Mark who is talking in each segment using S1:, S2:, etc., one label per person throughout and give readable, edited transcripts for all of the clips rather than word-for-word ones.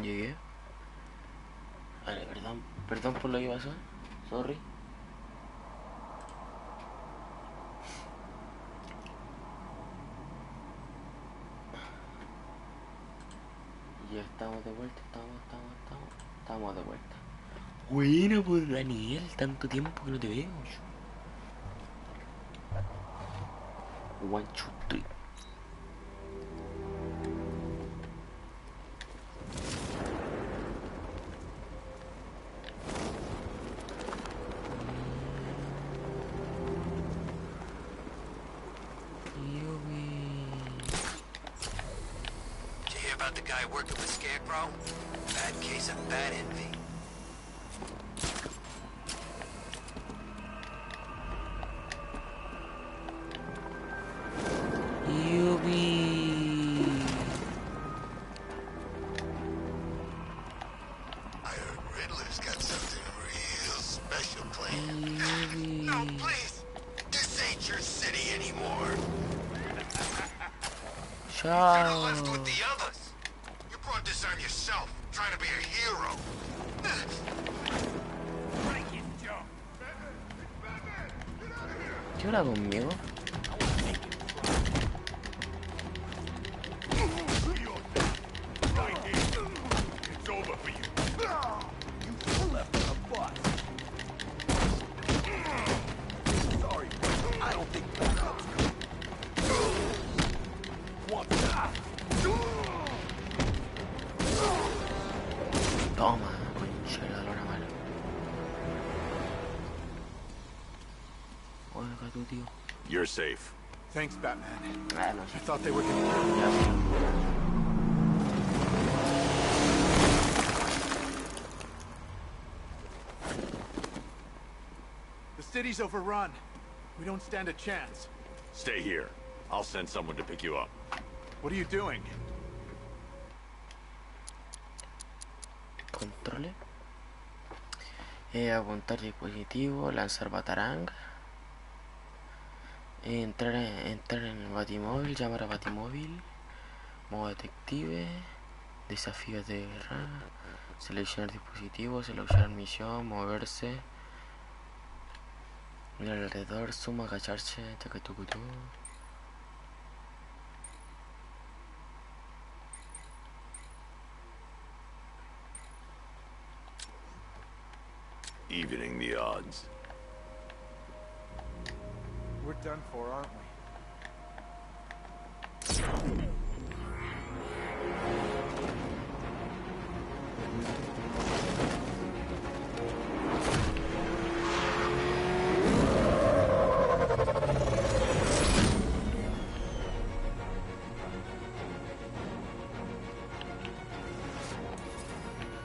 S1: Llegué. Vale, perdón por lo que pasó. Sorry. Y ya estamos de vuelta, estamos de vuelta. Bueno, pues Daniel, tanto tiempo que no te veo. One, two, three.
S2: About the guy working with Scarecrow? Bad case of bad envy. I heard Riddler's got something real special planned. No, please! This ain't your city anymore.
S1: Ciao.
S2: You left with the others. You brought this on yourself, trying to be a hero.
S1: ¿Qué hora conmigo? Toma, concha la lora mala. Oiga tú, tío.
S3: You're safe.
S4: Thanks, Batman.
S1: Ah, no
S4: I
S1: sé.
S4: thought they were gonna...
S1: Ya sé.
S4: The city's overrun. We don't stand a chance.
S3: Stay here. I'll send someone to pick you up.
S4: What are you doing?
S1: Controle. Apuntar dispositivo, lanzar batarang. Entrar en el batimóvil, llamar a batimóvil. Modo detective. Desafíos de guerra. Seleccionar dispositivo, seleccionar misión, moverse. Mirar alrededor, suma, agacharse, taquitucutú.
S3: Evening the odds.
S4: We're done for, aren't we?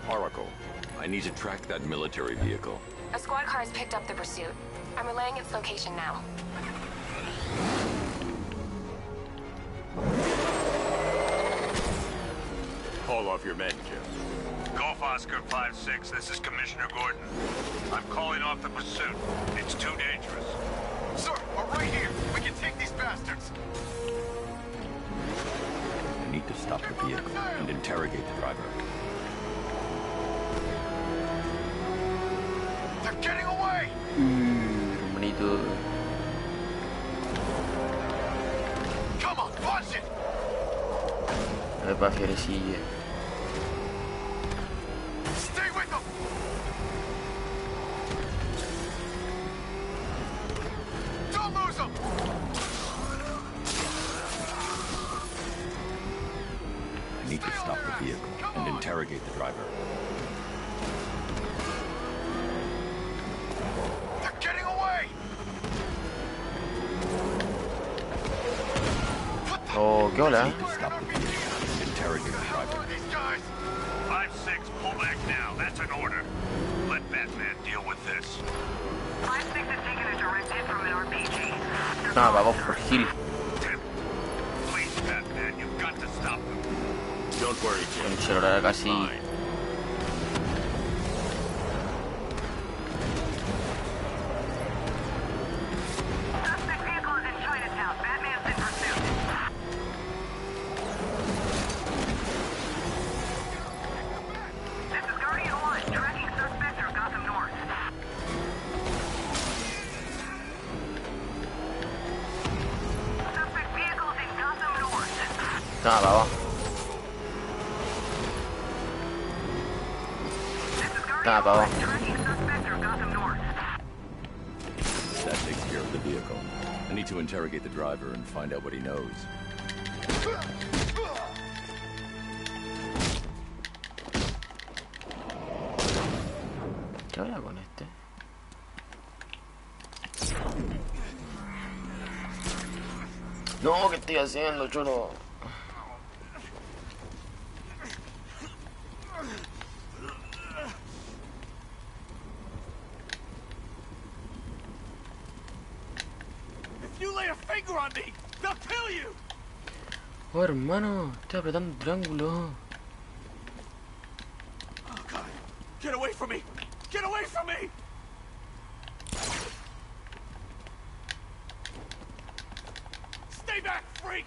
S3: Oracle, I need to track that military vehicle.
S5: A squad car has picked up the pursuit. I'm relaying its location now.
S3: Call off your men, Jim.
S6: Golf Oscar 5-6, this is Commissioner Gordon. I'm calling off the pursuit. It's too dangerous.
S2: Sir, we're right here. We can take these bastards.
S3: I need to stop the vehicle and interrogate the driver.
S2: They're getting away!
S1: Bonito.
S2: Come on, punch it!
S1: Epa, fierecilla.
S2: Stay with them! Don't lose them!
S3: I need to stop the vehicle and interrogate the driver.
S2: They're getting away!
S1: Oh, qué hola.
S3: I need to stop the vehicle and interrogate the driver.
S2: These guys!
S6: 5-6, pull back now. That's an order. Let Batman deal with this.
S5: 5-6 has taken a direct hit from an RPG.
S1: No, vamos por Gil.
S6: Tim, please, Batman, you've got to stop them.
S3: Don't worry, Jim.
S1: Concha la lora casi.
S3: Fine.
S5: Suspect vehicle is in Chinatown. Batman's in pursuit.
S1: Nada, para abajo. Nada, para abajo.
S3: That takes care of the vehicle. I need to interrogate the driver and find out what he knows.
S1: ¿Qué habla con este? No, ¿qué estoy haciendo, cholo?
S4: If you lay a finger on me, they'll kill you!
S1: Oh, hermano, estoy apretando triángulo.
S4: Oh, God. Get away from me! Get away from me! Stay back, freak!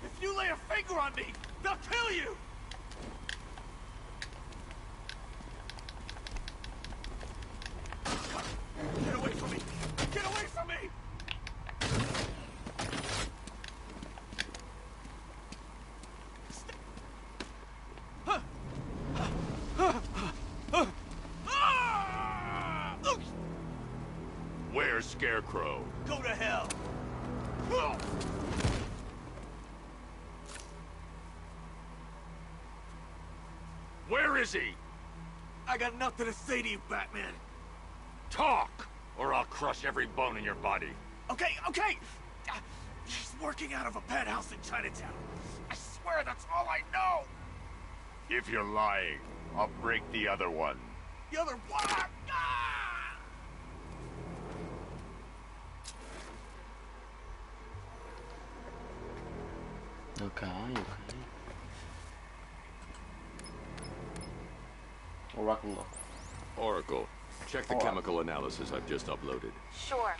S4: If you lay a finger on me, they'll kill you! Get away from me! Get away from me!
S7: Where's Scarecrow?
S4: Go to hell!
S7: Where is he?
S4: I got nothing to say to you, Batman.
S7: Talk, or I'll crush every bone in your body.
S4: Okay, okay! He's working out of a penthouse in Chinatown. I swear that's all I know!
S7: If you're lying, I'll break the other one.
S4: The other one! Ah!
S1: Okay. Oracle.
S3: Oracle, check the chemical analysis I've just uploaded.
S8: Sure.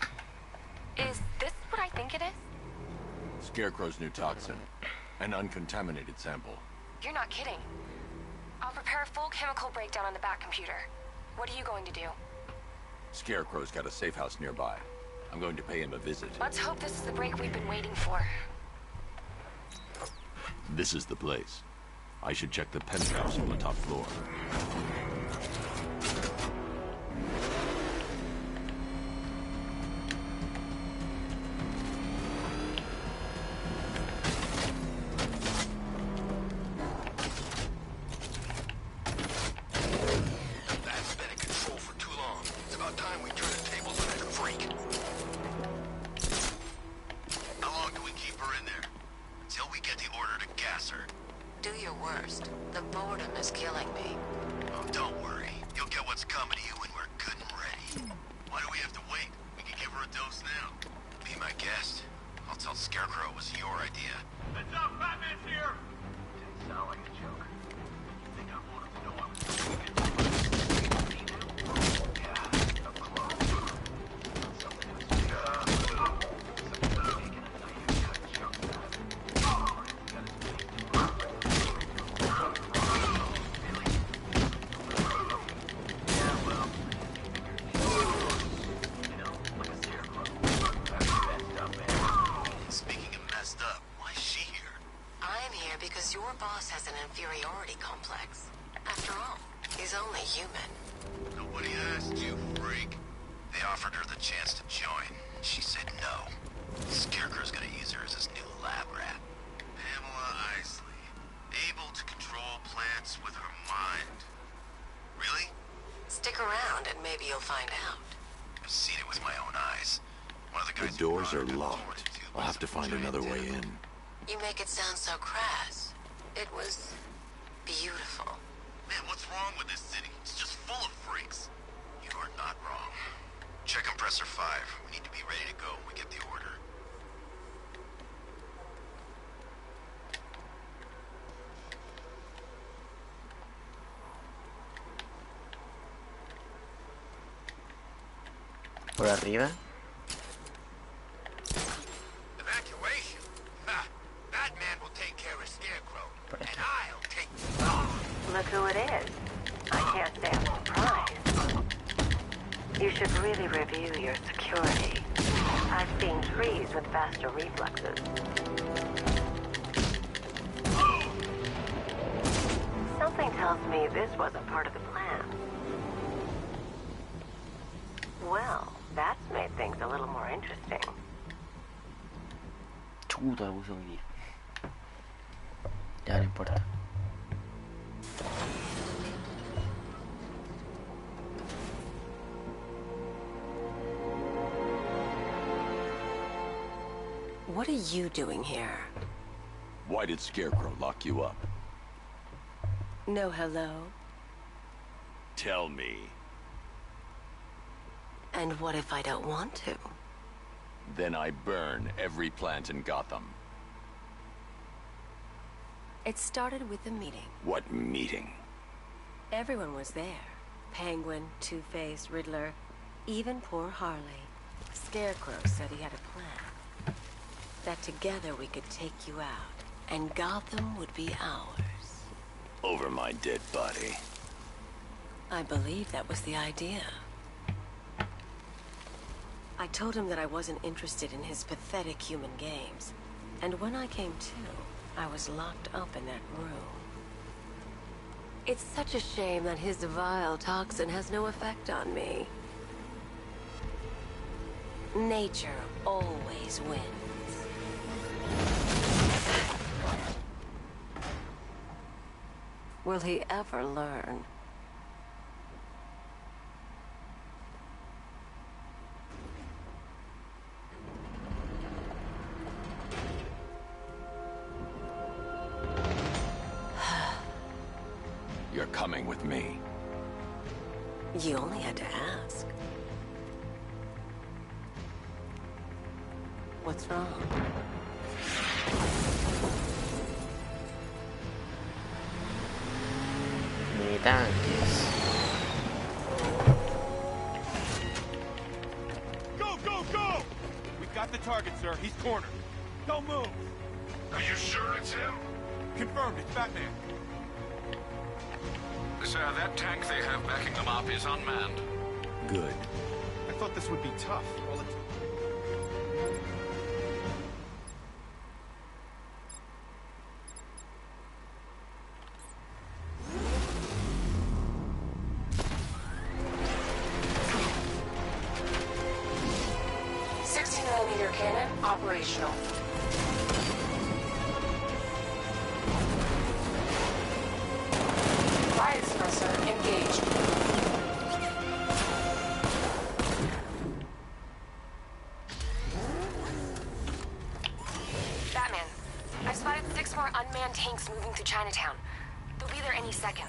S8: Is this what I think it is?
S3: Scarecrow's new toxin. An uncontaminated sample.
S8: You're not kidding. I'll prepare a full chemical breakdown on the back computer. What are you going to do?
S3: Scarecrow's got a safe house nearby. I'm going to pay him a visit.
S8: Let's hope this is the break we've been waiting for.
S3: This is the place. I should check the penthouse on the top floor.
S2: That's been in control for too long. It's about time we turn the tables on that freak. How long do we keep her in there? Until we get the order to gas her.
S9: Do your worst. The boredom is killing me.
S2: Oh, don't worry. You'll get what's coming to you when we're good and ready. Why do we have to wait? We can give her a dose now. Be my guest. I'll tell Scarecrow it was your idea.
S4: Heads up, Batman's here!
S2: Didn't sound like a joke. You think I wanted to know I was doing it? Yeah, up close. Something was big. Something taking a knife and cut chunks out of it. Oh, we got his face to burn. Really? Yeah, well, you know, like a scarecrow. That's messed up, man. Speaking of messed up, why is she here?
S9: I'm here because your boss has an inferiority complex. After all, he's only human.
S2: Nobody asked you, freak. They offered her the chance to join. She said no. Scarecrow's gonna use her as his new lab rat. Pamela Isley. Able to control plants with her mind. Really?
S9: Stick around and maybe you'll find out.
S2: I've seen it with my own eyes. One of the
S3: The
S2: guys
S3: doors
S2: who
S3: are
S2: brought her got
S3: locked.
S2: torn into
S3: I'll have to
S2: by
S3: find
S2: some
S3: another way
S2: giant
S3: in.
S9: You make it sound so crass. It was beautiful.
S2: Man, what's wrong with this city? It's just full of freaks. You are not wrong. Check compressor 5. We need to be ready to go when we get the order.
S1: Por arriba.
S2: Evacuation? Ha! Batman will take care of Scarecrow.
S1: Por
S2: And
S1: aquí.
S2: I'll take...
S5: Look who it is. I can't say I'm surprised. You should really review your security. I've seen trees with faster reflexes. Something tells me this wasn't part of the plan. Well, that's made things a little more interesting.
S1: Chuta, lo puso venir. Ya no importa.
S9: What are you doing here?
S3: Why did Scarecrow lock you up?
S9: No hello?
S3: Tell me.
S9: And what if I don't want to?
S3: Then I burn every plant in Gotham.
S9: It started with a meeting.
S3: What meeting?
S9: Everyone was there. Penguin, Two-Face, Riddler, even poor Harley. Scarecrow said he had a plan. That together we could take you out, and Gotham would be ours.
S3: Over my dead body.
S9: I believe that was the idea. I told him that I wasn't interested in his pathetic human games. And when I came to, I was locked up in that room. It's such a shame that his vile toxin has no effect on me. Nature always wins. Will he ever learn?
S3: You're coming with me.
S9: You only had to ask. What's wrong?
S1: Ni tanques.
S4: Go, go, go! We've got the target, sir. He's cornered. Don't move.
S6: Are you sure it's him?
S4: Confirmed, it's Batman.
S6: Sir, that tank they have backing them up is unmanned.
S3: Good.
S4: I thought this would be tough. All it...
S8: .60mm cannon operational. Riot suppressor engaged. Batman, I've spotted 6 more unmanned tanks moving to Chinatown. They'll be there any second.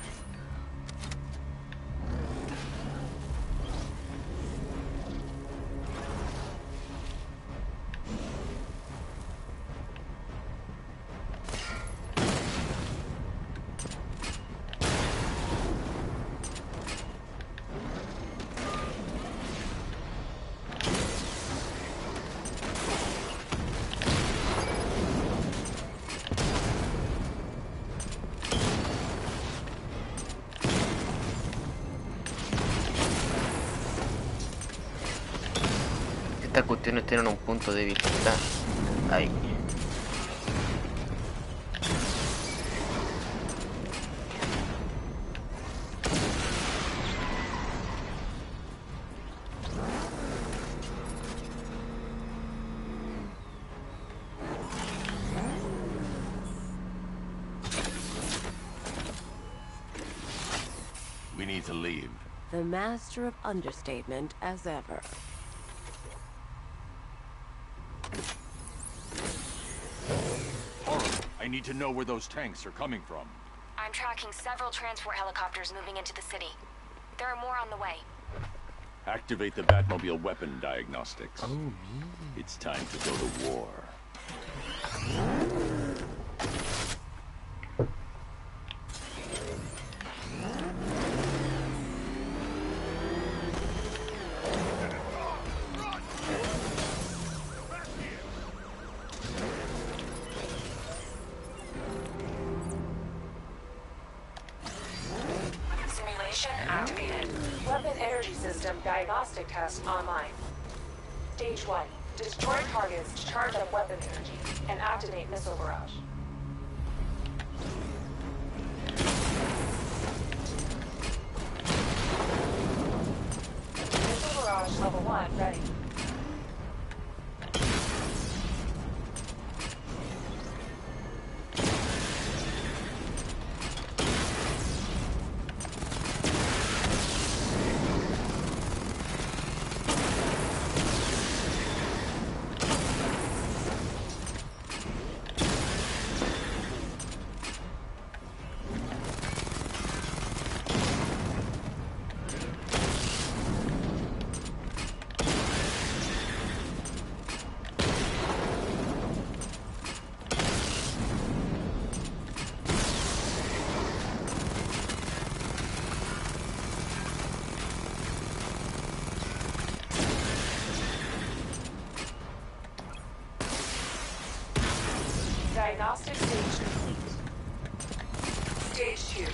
S1: Estas cuestiones tienen un punto de dificultad. Ahí.
S3: We need to leave.
S9: The master of understatement as ever.
S3: I need to know where those tanks are coming from.
S8: I'm tracking several transport helicopters moving into the city. There are more on the way.
S3: Activate the Batmobile weapon diagnostics. It's time to go to war.
S8: Simulation activated. Weapon energy system diagnostic test online. Stage 1. Destroy targets to charge up weapon energy and activate missile barrage. Missile barrage level 1 ready. Diagnostic stage complete. Stage 2.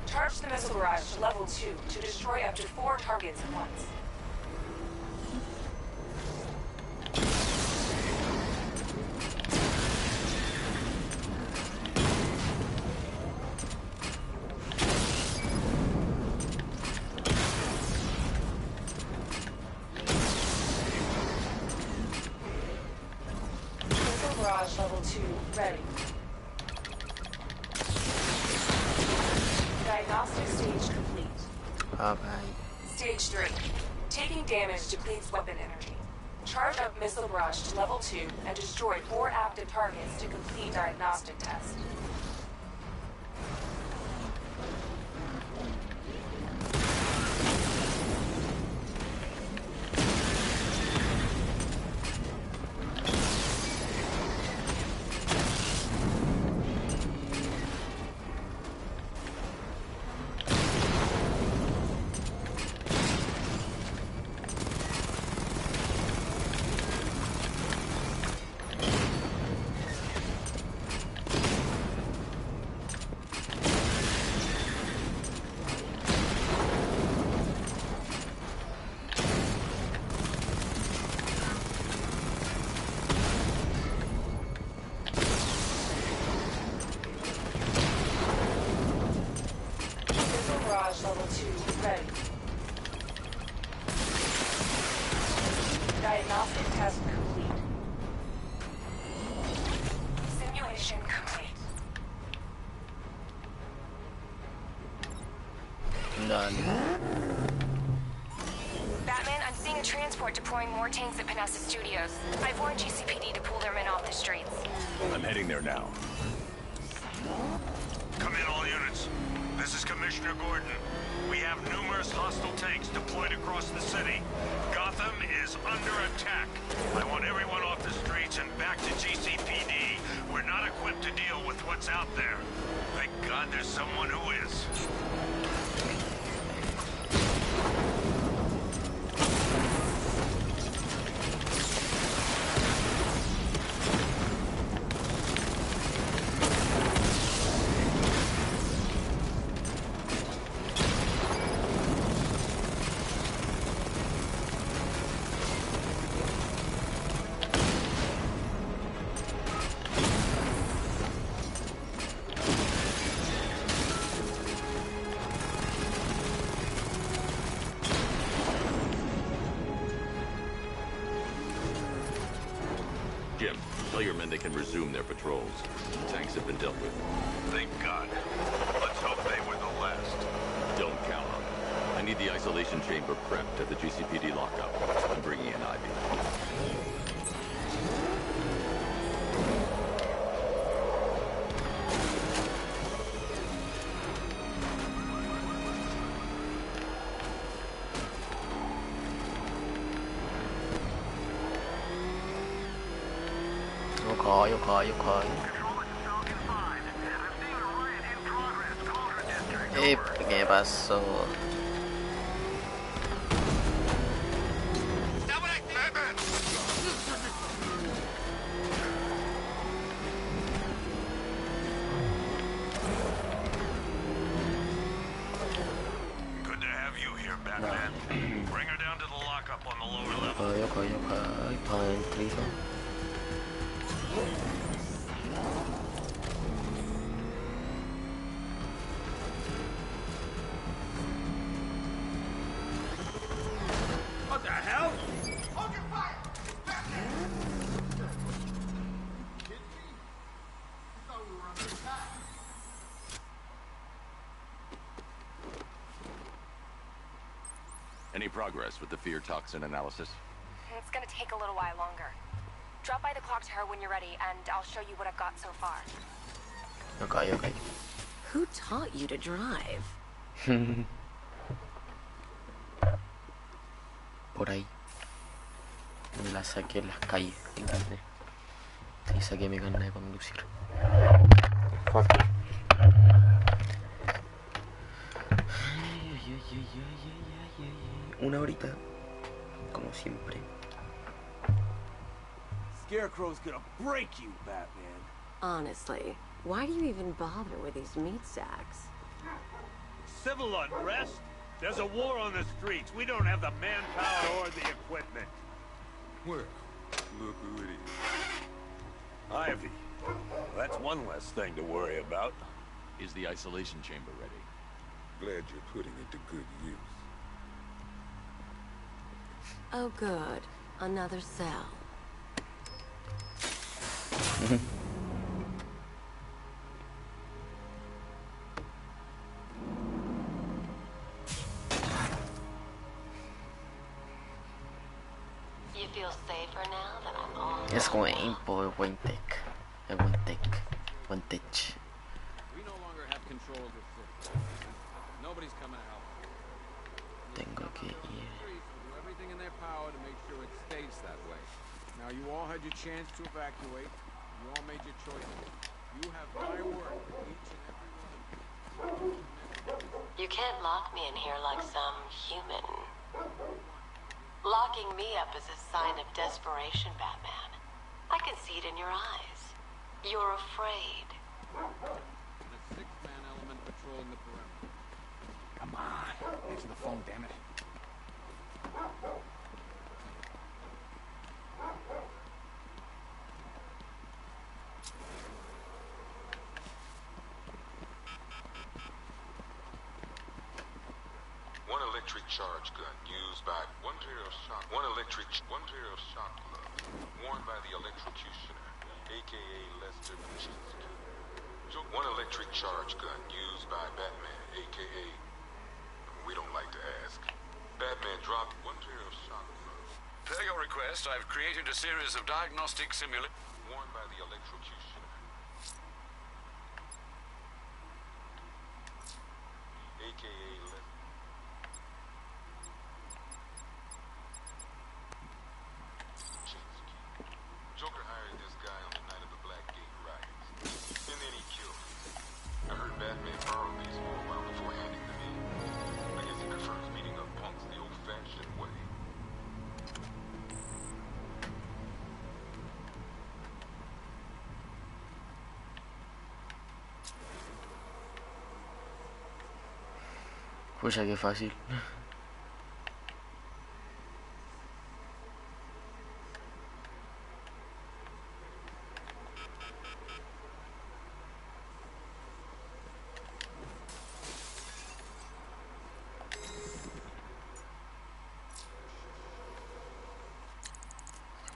S8: Charge the missile barrage to level 2 to destroy up to 4 targets at once. Missile barrage level 2 ready. Diagnostic stage complete.
S1: Okay.
S8: Stage 3. Taking damage depletes weapon energy. Charge up missile barrage to level 2 and destroy 4 active targets to complete diagnostic test. Missile barrage level 2 ready. Diagnostic test complete. Simulation complete.
S1: Done.
S8: Batman, I'm seeing a transport deploying more tanks at Panessa Studios. I've warned GCPD to pull their men off the streets.
S3: I'm heading there now.
S6: Come in, all units. This is Commissioner Gordon. We have numerous hostile tanks deployed across the city. Gotham is under attack. I want everyone off the streets and back to GCPD. We're not equipped to deal with what's out there. Thank God there's someone who is.
S3: Jim, tell your men they can resume their patrols. Tanks have been dealt with.
S6: Thank God. Let's hope they were the last.
S3: Don't count on it. I need the isolation chamber prepped at the GCPD lockup. I'm bringing in Ivy.
S1: Yo koi. ¿Qué pasó?
S6: Good to have you here, Batman. Bring her down to the lockup up on the lower level.
S1: Caballo, pa' dentrito.
S4: What the hell?
S3: Any progress with the fear toxin analysis?
S8: It's gonna take a little while longer. Drop by the clock tower when you're ready, and I'll show you what I've got so far.
S1: Okay.
S9: Who taught you to drive?
S1: Por ahí. Me la saqué en las calles, en carne. Sí, saqué mi carne de conducir. Fuck. Una horita, como siempre.
S4: Scarecrow's gonna break you, Batman.
S9: Honestly, why do you even bother with these meat sacks?
S6: Civil unrest? There's a war on the streets. We don't have the manpower or the equipment.
S10: Well, look who it is.
S6: Ivy. That's one less thing to worry about.
S3: Is the isolation chamber ready?
S10: Glad you're putting it to good use.
S9: Oh, good. Another cell.
S11: You feel safer now that I'm all
S1: Es como impo, el buen tech. El buen tech. Buen tech.
S12: We no longer have control of the city. Nobody's coming to help.
S1: Tengo que ir.
S12: Will do everything in their power to make sure it stays that way. Now you all had your chance to evacuate. You all made your choices. You have my word, each and every one of you.
S11: You can't lock me in here like some human. Locking me up is a sign of desperation, Batman. I can see it in your eyes. You're afraid.
S12: And a six-man element patrolling the perimeter.
S4: Come on. Answer the phone, damn it.
S10: One electric charge gun used by one pair of shock gloves worn by the electrocutioner, aka Lester Kuczynski. One electric charge gun used by Batman, aka we don't like to ask. Batman dropped one pair of shock gloves.
S6: Per your request, I've created a series of diagnostic simulations
S10: worn by the electrocutioner, aka Lester. Joker hired this guy on the night of the Blackgate riots, and then he killed him. I heard Batman borrowed these for a while before handing them in. I guess he prefers beating up punks the old-fashioned way.
S1: Pucha, qué fácil.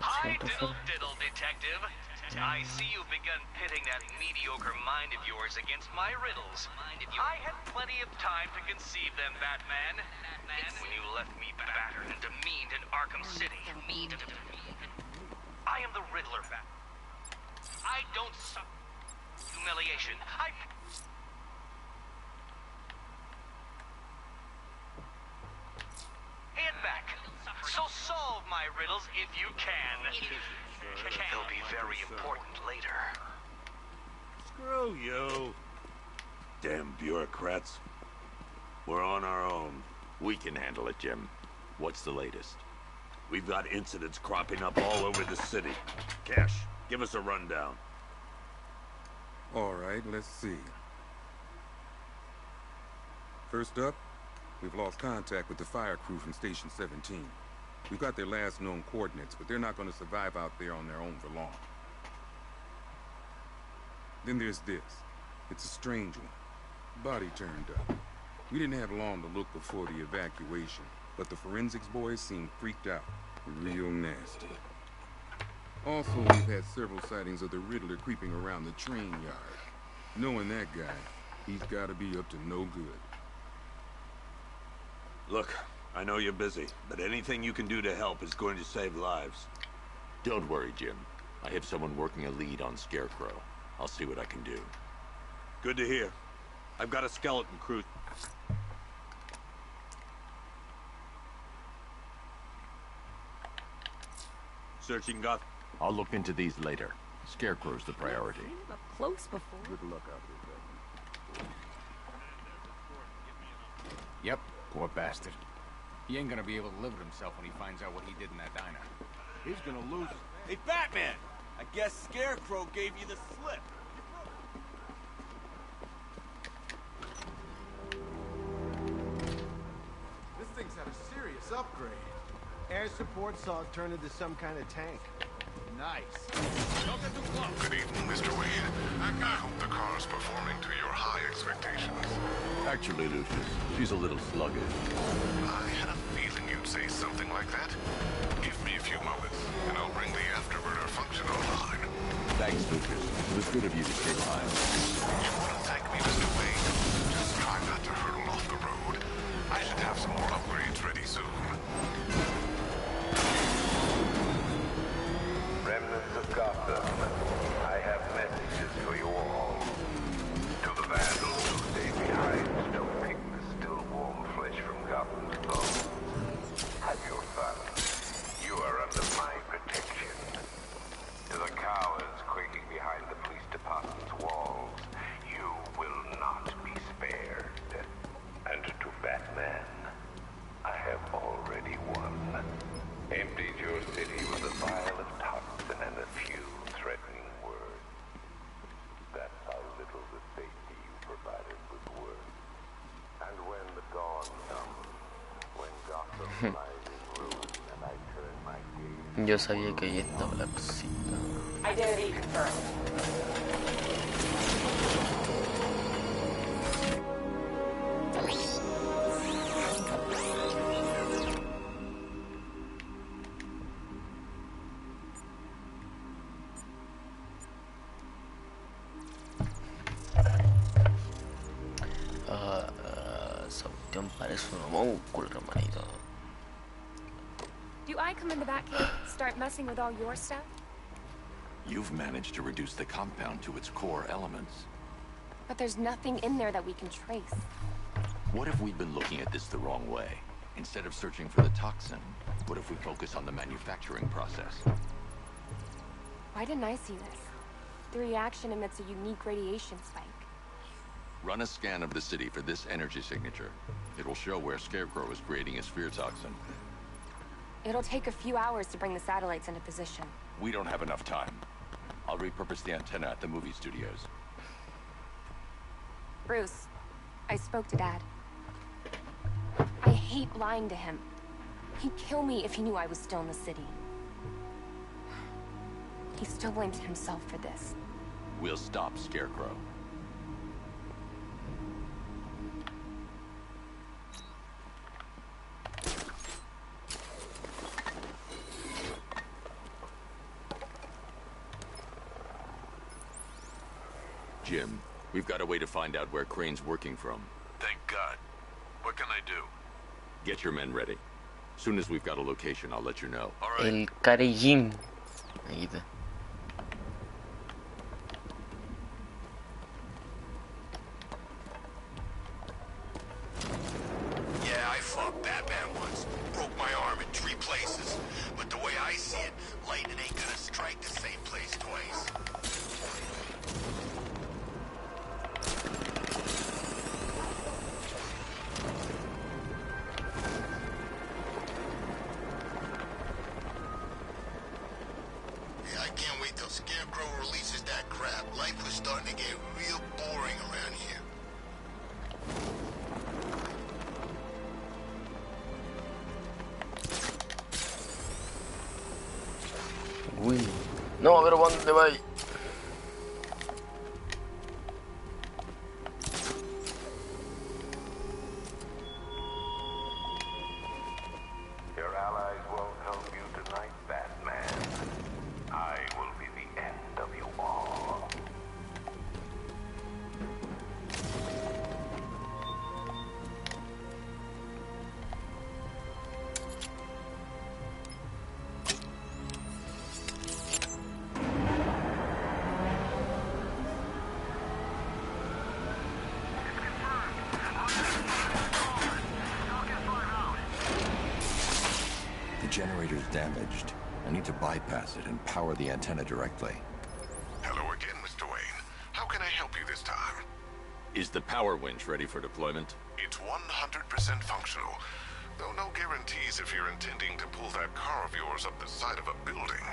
S13: Hi, diddle, detective. I see you've begun pitting that mediocre mind of yours against my riddles. I had plenty of time to conceive them, Batman. When you left me battered and demeaned in Arkham City. I am the Riddler, Bat. I don't suffer humiliation. Head back. So solve my riddles if you can. They'll be very important later.
S6: Screw you. Damn bureaucrats. We're on our own.
S3: We can handle it, Jim. What's the latest?
S6: We've got incidents cropping up all over the city. Cash, give us a rundown.
S10: All right, let's see. First up, we've lost contact with the fire crew from Station 17.
S14: We've got their last known coordinates, but they're not going to survive out there on their own for long. Then there's this. It's a strange one. Body turned up. We didn't have long to look before the evacuation, but the forensics boys seemed freaked out. Real nasty. Also, we've had several sightings of the Riddler creeping around the train yard. Knowing that guy, he's got to be up to no good.
S6: Look, I know you're busy, but anything you can do to help is going to save lives.
S3: Don't worry, Jim. I have someone working a lead on Scarecrow. I'll see what I can do.
S6: Good to hear. I've got a skeleton crew. Searching Gotham.
S3: I'll look into these later. Scarecrow's the priority.
S9: Up close before.
S14: Good luck out there,
S12: Yep, poor bastard. He ain't gonna be able to live with himself when he finds out what he did in that diner.
S4: He's gonna lose it. Hey, Batman! I guess Scarecrow gave you the slip.
S15: This thing's had a serious upgrade. Air support saw it turn into some kind of tank. Nice.
S12: Don't get too close.
S10: Good evening, Mr. Wade. I hope the car's performing to your high expectations.
S3: Actually, Lucius, she's a little sluggish.
S10: I had a feeling you'd say something like that. Give me a few moments, and I'll bring the afterburner function online.
S3: Thanks, Lucius. It was good of you to stay behind.
S10: You wouldn't thank me, Mr. Wade. Just try not to hurtle off the road. I should have some more upgrades ready soon.
S16: Remnants of Gotham, I have messages for you all. To the vandals who stay behind, don't pick the still warm flesh from Gotham's bones. Have your fun. You are under my protection. To the cowards quaking behind the police department's walls, you will not be spared. And to Batman, I have already won. Emptied your city with a vial of toxin and a few threatening words. That's how little the safety you provided was worth. And when the dawn comes, when Gotham lies in ruin and I turn my gaze...
S1: Yo sabía que ahí estaba la cosita.
S8: Identity confirmed.
S1: Esa cuestión parece un homúnculo, hermanito.
S17: Do I come in the Batcave, start messing with all your stuff?
S3: You've managed to reduce the compound to its core elements.
S17: But there's nothing in there that we can trace.
S3: What if we've been looking at this the wrong way? Instead of searching for the toxin, what if we focus on the manufacturing process?
S17: Why didn't I see this? The reaction emits a unique radiation spike.
S3: Run a scan of the city for this energy signature. It will show where Scarecrow is creating his fear toxin.
S17: It'll take a few hours to bring the satellites into position.
S3: We don't have enough time. I'll repurpose the antenna at the movie studios.
S17: Bruce, I spoke to Dad. I hate lying to him. He'd kill me if he knew I was still in the city. He still blames himself for this.
S3: We'll stop Scarecrow. Jim, we've got a way to find out where Crane's working from.
S10: Thank God. What can I do?
S3: Get your men ready. Soon as we've got a location, I'll let you know.
S1: El Carejim. Ahí está.
S2: Yeah, I fought Batman once. Broke my arm in 3 places. But the way I see it, lightning ain't gonna strike the same place twice. Yeah, I
S1: No, pero ¿dónde vais?
S16: Your allies won't help you tonight, Batman. I will be the end of you all.
S3: The generator's damaged. I need to bypass it and power the antenna directly.
S10: Hello again, Mr. Wayne. How can I help you this time?
S3: Is the power winch ready for deployment?
S10: It's 100% functional, though no guarantees if you're intending to pull that car of yours up the side of a building.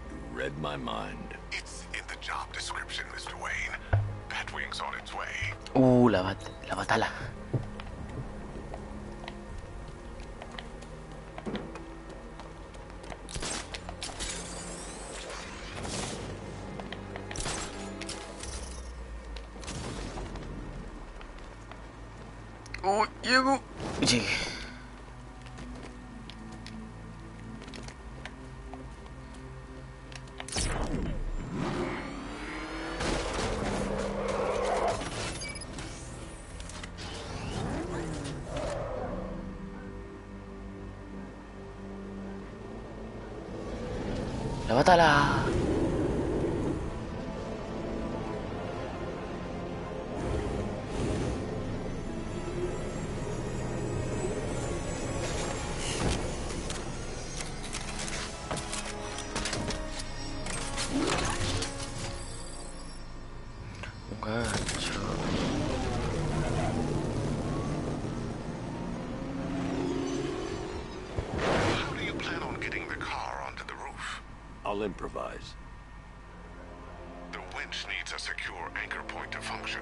S3: You read my mind.
S10: It's in the job description, Mr. Wayne. Batwing's on its way.
S1: La batala. Llego. Llegué. La batalla.
S10: How do you plan on getting the car onto the roof?
S3: I'll improvise.
S10: The winch needs a secure anchor point to function.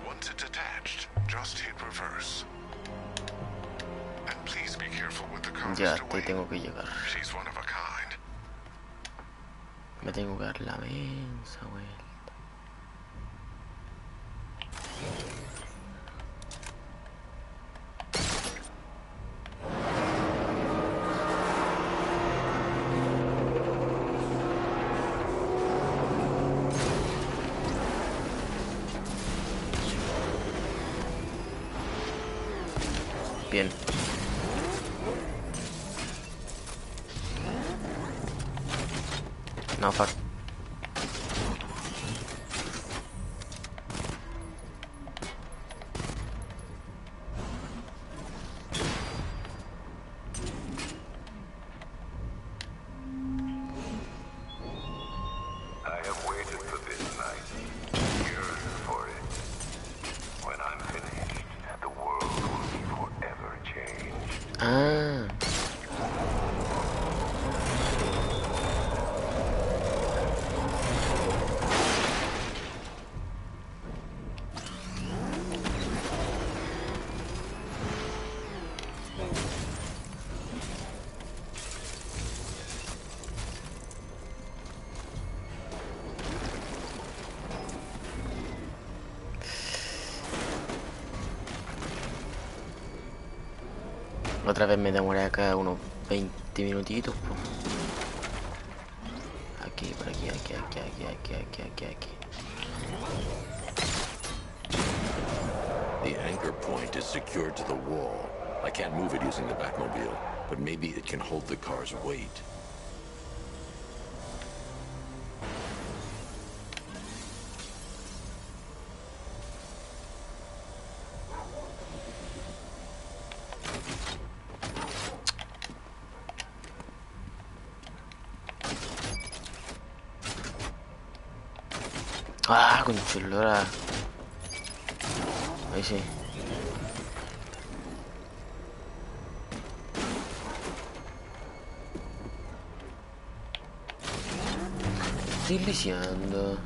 S10: Once it's attached, just hit reverse. And please be careful with the car,
S1: Ya,
S10: Mr.
S1: te
S10: Wayne.
S1: tengo que llegar.
S10: She's one of a kind.
S1: Me tengo que dar la mensa vuelta. Bien. No, fuck.
S16: I have waited for this night, yearned for it. When I'm finished, the world will be forever changed.
S1: Ah. Otra vez me demoré acá unos 20 minutitos, po. Aquí, por aquí, aquí.
S3: The anchor point is secured to the wall. I can't move it using the Batmobile, but maybe it can hold the car's weight.
S1: Ah, conchulora. Ahí sí. Estoy lisiando.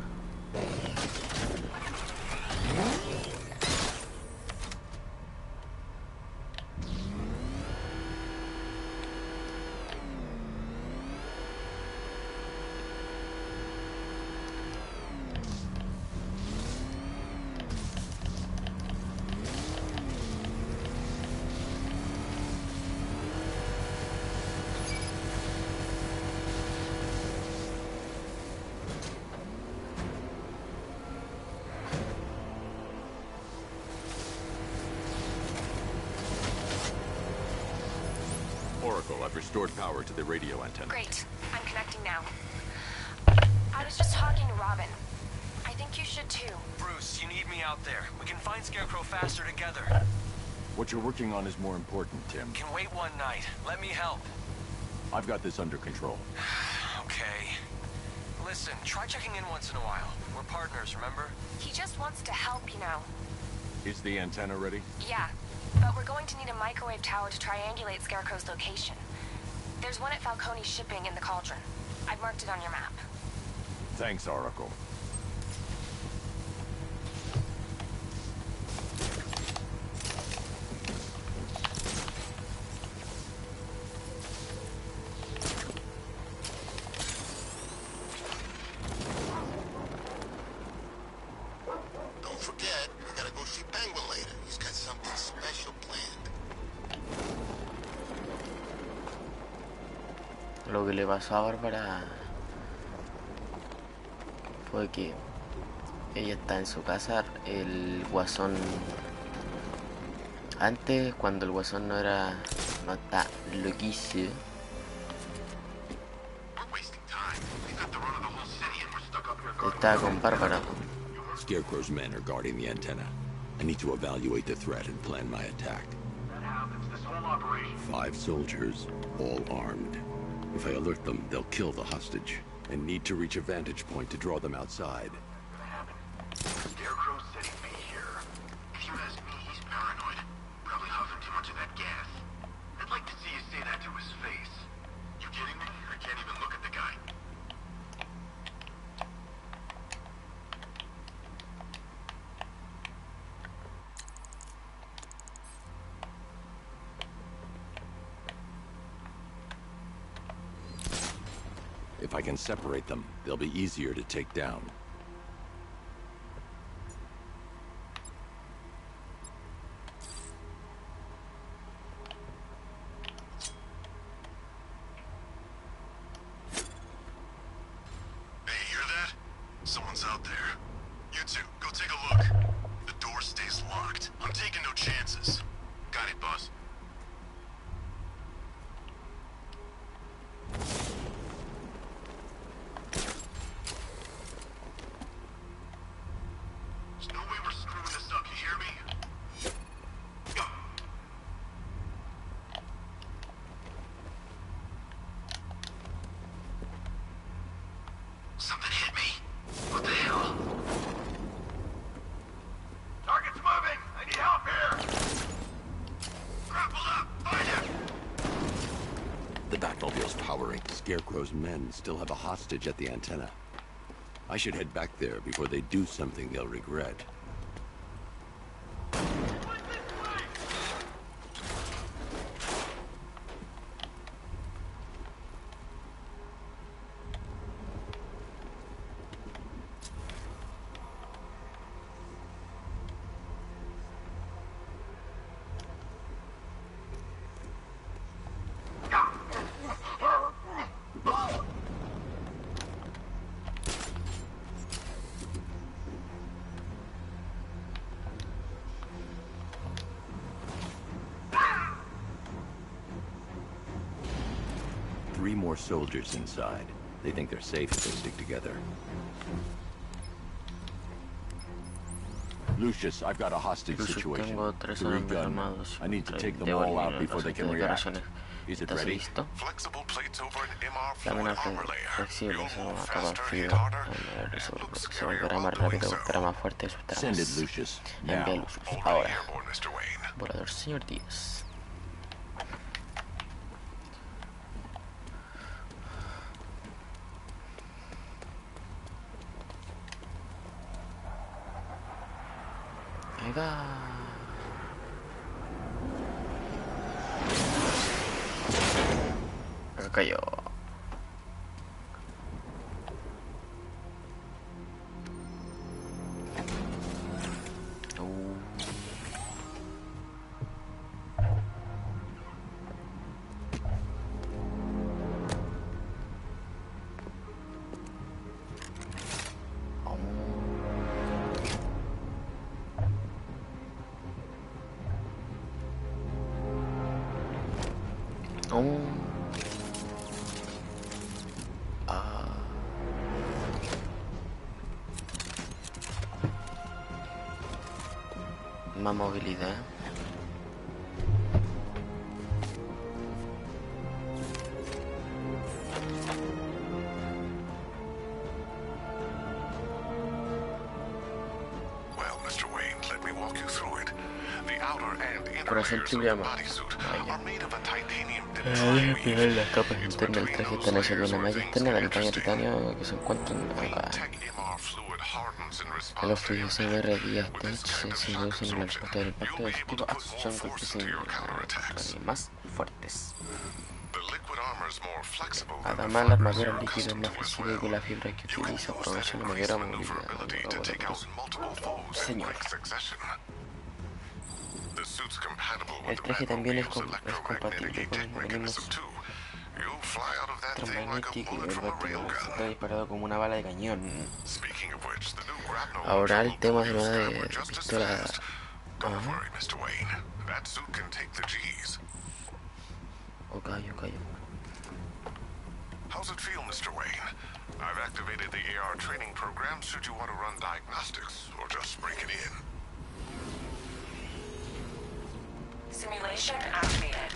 S3: Oracle, I've restored power to the radio antenna.
S17: Great. I'm connecting now. I was just talking to Robin. I think you should too.
S4: Bruce, you need me out there. We can find Scarecrow faster together.
S3: What you're working on is more important, Tim.
S4: Can wait one night. Let me help.
S3: I've got this under control.
S4: Okay. Listen, try checking in once in a while. We're partners, remember?
S17: He just wants to help, you know.
S3: Is the antenna ready?
S17: Yeah, but we're going to need a microwave tower to triangulate Scarecrow's location. There's one at Falcone Shipping in the Cauldron. I've marked it on your map.
S3: Thanks, Oracle.
S2: Don't forget, we gotta go see Penguin later. He's got something special planned.
S1: Lo que le pasó a Bárbara fue que ella está en su casa. El guasón, antes cuando el guasón no está loquísimo, estaba con Bárbara.
S3: Scarecrow's men are guarding the antenna. I need to evaluate the threat and plan my attack.
S2: That happens, this whole operation.
S3: 5 soldiers, all armed. If I alert them, they'll kill the hostage, and need to reach a vantage point to draw them outside.
S2: Scarecrow said he'd be here. If you ask me, he's paranoid. Probably huffing too much of that gas. I'd like to see you say that to his face. You kidding me? I can't even look at the guy.
S3: If I can separate them, they'll be easier to take down.
S2: Hey, hear that? Someone's out there. You two, go take a look. The door stays locked. I'm taking no chances. Got it, boss. There's no way we're screwing this up, you hear me? Go. Something hit me. What the hell? Target's moving! I need help here! Grapple up! Find him!
S3: The Batmobile's powering. Scarecrow's men still have a hostage at the antenna. I should head back there before they do something they'll regret. Three more soldiers inside. They think they're safe if they stick together. Lucius, I've got a hostage situation. Three gunmen. I need to take them all out before they can react. Is it ready?
S2: Flexible plates over an MR
S1: Láminas
S2: fluid armor layer.
S1: flexibles son
S2: You'll move
S1: una capa
S2: faster,
S1: fibra.
S2: hit harder.
S1: Se
S2: Looks
S1: volverá
S2: scarier
S1: más
S2: while doing
S1: rápido,
S2: so.
S1: golpeará más fuerte y asustará
S3: Send it,
S1: más.
S3: Lucius.
S1: Envía
S3: Now.
S1: Lucius.
S2: Already
S1: Ahora.
S2: airborne, Mr. Wayne.
S1: Volador, señor Díaz. Ahí va. Acá cayó. Oh. Ah. Más movilidad.
S2: Well, Mr. Wayne, let me walk you through it. The outer and inner
S1: Corazón
S2: layers of
S1: triple
S2: the
S1: llama.
S2: bodysuit are made of a titanium
S1: Déjame
S2: triweave.
S1: pegar las capas internas del traje están hechas de una malla externa del tamaño de titanio que se encuentran acá. Los fluidos MR días Tech se introducen en la respuesta del impacto de este tipo son golpes más fuertes. Además, la armadura líquida es más flexible que la fibra que utiliza, aprovecha la mayor movilidad. Señor. El traje también es compatible con el mecanismo electromagnético y el batimóvil está disparado como una bala de cañón. Ahora el tema de nuevo de pistola. Ok.
S2: How's it feel, Mr. Wayne? I've activated the AR training program should you want to run diagnostics or just break it in.
S8: Simulation activated.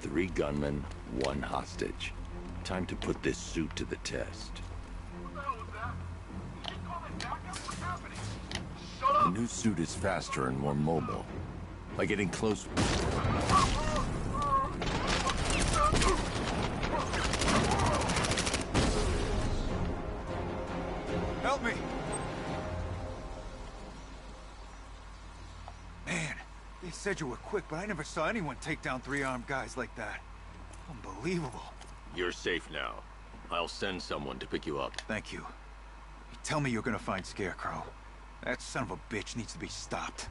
S3: Three gunmen, one hostage. Time to put this suit to the test. The new suit is faster and more mobile. By getting close...
S4: Help me! Man, they said you were quick, but I never saw anyone take down three-armed guys like that. Unbelievable.
S3: You're safe now. I'll send someone to pick you up.
S4: Thank you. You tell me you're gonna find Scarecrow. That son of a bitch needs to be stopped.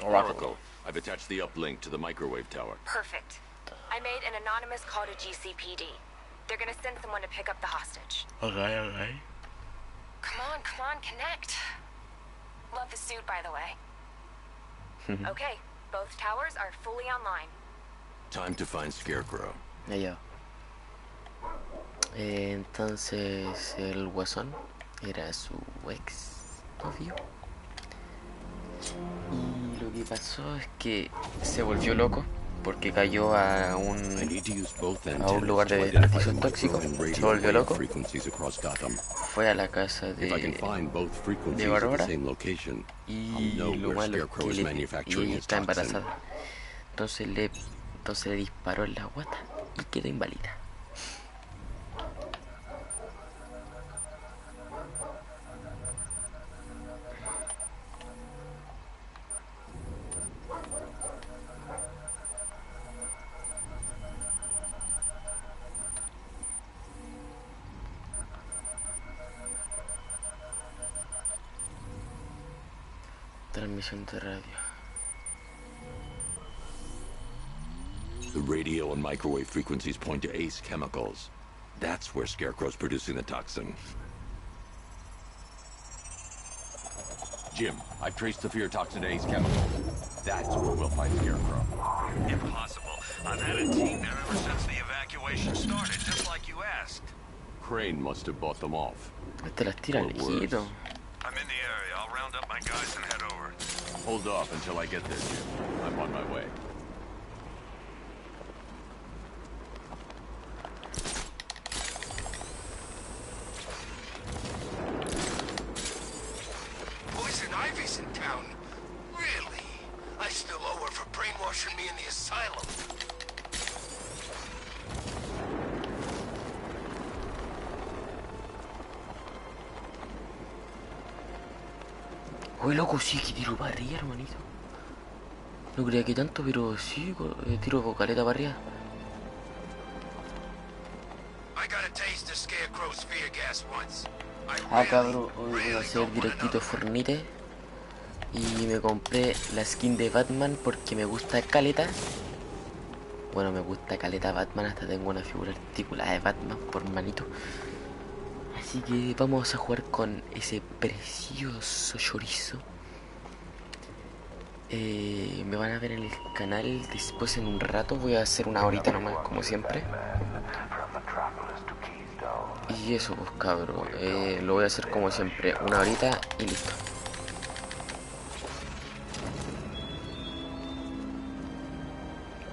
S3: Oracle, I've attached the uplink to the microwave tower.
S17: Perfect. I made an anonymous call to GCPD. They're gonna send someone to pick up the hostage.
S1: Okay.
S17: Come on, connect. Love the suit, by the way. Okay, both towers are fully online.
S3: Time to find Scarecrow.
S1: Ya. Entonces el Guasón era su ex novio. Y lo que pasó es que se volvió loco porque cayó a un lugar de desperdicio tóxico. Se volvió loco. Fue a la casa de Bárbara y lo malo es que ella está embarazada. Entonces le disparó en la guata y quedó inválida. Transmisión de radio.
S3: The radio and microwave frequencies point to ACE chemicals. That's where Scarecrow's producing the toxin. Jim, I've traced the fear toxin to ACE chemicals. That's where we'll find Scarecrow.
S6: Impossible. I've had a team there ever since the evacuation started, just like you asked.
S3: Crane must have bought them off.
S1: Te las tira
S3: Or worse.
S1: lejito.
S6: I'm in the area. I'll round up my guys and head over.
S3: Hold off until I get there, Jim. I'm on my way.
S2: Poison Ivy's in town. Really? I still owe her for brainwashing me in the asylum.
S1: Uy, loco, sí que tiro para arriba, hermanito. No creía que tanto, pero sí, tiro caleta para arriba. Ah, cabrón, hoy voy a hacer directito Fornite. Y me compré la skin de Batman porque me gusta caleta. Bueno, me gusta caleta Batman, hasta tengo una figura articulada de Batman por manito. Así que vamos a jugar con ese precioso chorizo. Me van a ver en el canal después en un rato. Voy a hacer una horita nomás, como siempre. Y eso, pues cabro, lo voy a hacer como siempre, una horita y listo.